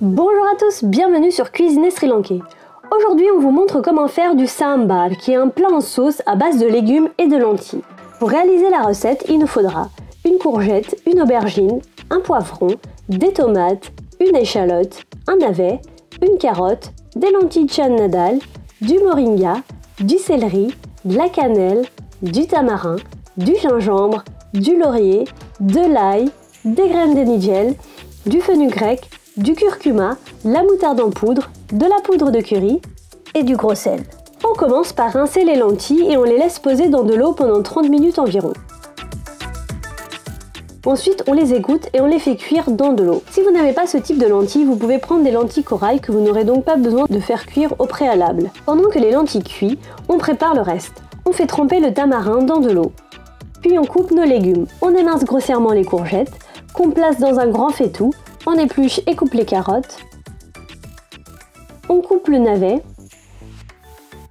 Bonjour à tous, bienvenue sur Cuisiner Sri Lankais. Aujourd'hui on vous montre comment faire du sambar, qui est un plat en sauce à base de légumes et de lentilles. Pour réaliser la recette, il nous faudra une courgette, une aubergine, un poivron, des tomates, une échalote, un navet, une carotte, des lentilles chana dal, du moringa, du céleri, de la cannelle, du tamarin, du gingembre, du laurier, de l'ail, des graines de nigel, du fenugrec, du curcuma, la moutarde en poudre, de la poudre de curry et du gros sel. On commence par rincer les lentilles et on les laisse poser dans de l'eau pendant 30 minutes environ. Ensuite, on les égoutte et on les fait cuire dans de l'eau. Si vous n'avez pas ce type de lentilles, vous pouvez prendre des lentilles corail que vous n'aurez donc pas besoin de faire cuire au préalable. Pendant que les lentilles cuisent, on prépare le reste. On fait tremper le tamarin dans de l'eau. Puis on coupe nos légumes. On émince grossièrement les courgettes, qu'on place dans un grand faitout. On épluche et coupe les carottes. On coupe le navet.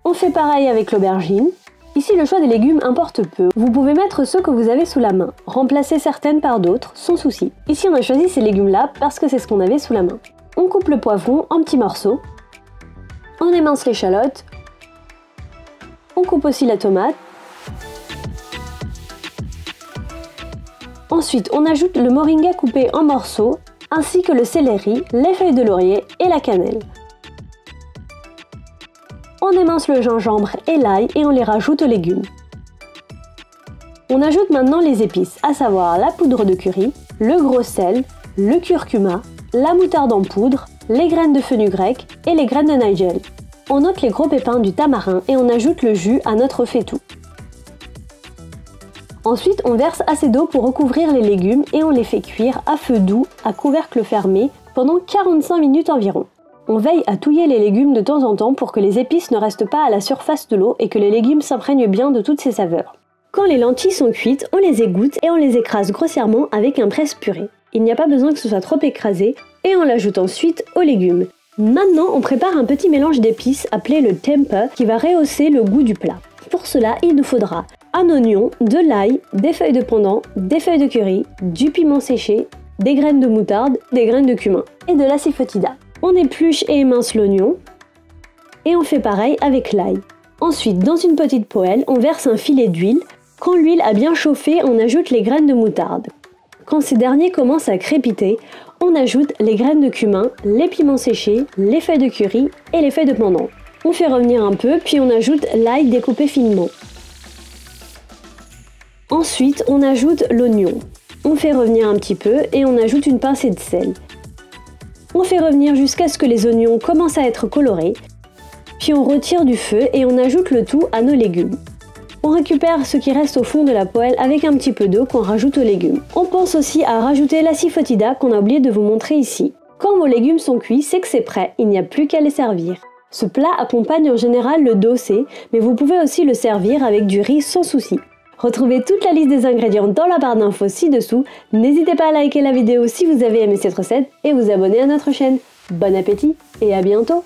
On fait pareil avec l'aubergine. Ici, le choix des légumes importe peu. Vous pouvez mettre ceux que vous avez sous la main, remplacer certaines par d'autres, sans souci. Ici, on a choisi ces légumes-là parce que c'est ce qu'on avait sous la main. On coupe le poivron en petits morceaux. On émince l'échalote. On coupe aussi la tomate. Ensuite, on ajoute le moringa coupé en morceaux, ainsi que le céleri, les feuilles de laurier et la cannelle. On émince le gingembre et l'ail et on les rajoute aux légumes. On ajoute maintenant les épices, à savoir la poudre de curry, le gros sel, le curcuma, la moutarde en poudre, les graines de fenugrec et les graines de nigel. On ôte les gros pépins du tamarin et on ajoute le jus à notre faitout. Ensuite, on verse assez d'eau pour recouvrir les légumes et on les fait cuire à feu doux, à couvercle fermé, pendant 45 minutes environ. On veille à touiller les légumes de temps en temps pour que les épices ne restent pas à la surface de l'eau et que les légumes s'imprègnent bien de toutes ces saveurs. Quand les lentilles sont cuites, on les égoutte et on les écrase grossièrement avec un presse-purée. Il n'y a pas besoin que ce soit trop écrasé et on l'ajoute ensuite aux légumes. Maintenant, on prépare un petit mélange d'épices appelé le tempeh qui va rehausser le goût du plat. Pour cela, il nous faudra un oignon, de l'ail, des feuilles de pandan, des feuilles de curry, du piment séché, des graines de moutarde, des graines de cumin et de l'assifotida. On épluche et émince l'oignon et on fait pareil avec l'ail. Ensuite, dans une petite poêle, on verse un filet d'huile. Quand l'huile a bien chauffé, on ajoute les graines de moutarde. Quand ces derniers commencent à crépiter, on ajoute les graines de cumin, les piments séchés, les feuilles de curry et les feuilles de pandan. On fait revenir un peu, puis on ajoute l'ail découpé finement. Ensuite, on ajoute l'oignon. On fait revenir un petit peu et on ajoute une pincée de sel. On fait revenir jusqu'à ce que les oignons commencent à être colorés. Puis on retire du feu et on ajoute le tout à nos légumes. On récupère ce qui reste au fond de la poêle avec un petit peu d'eau qu'on rajoute aux légumes. On pense aussi à rajouter l'assifotida qu'on a oublié de vous montrer ici. Quand vos légumes sont cuits, c'est que c'est prêt, il n'y a plus qu'à les servir. Ce plat accompagne en général le dossé, mais vous pouvez aussi le servir avec du riz sans souci. Retrouvez toute la liste des ingrédients dans la barre d'infos ci-dessous. N'hésitez pas à liker la vidéo si vous avez aimé cette recette et vous abonner à notre chaîne. Bon appétit et à bientôt!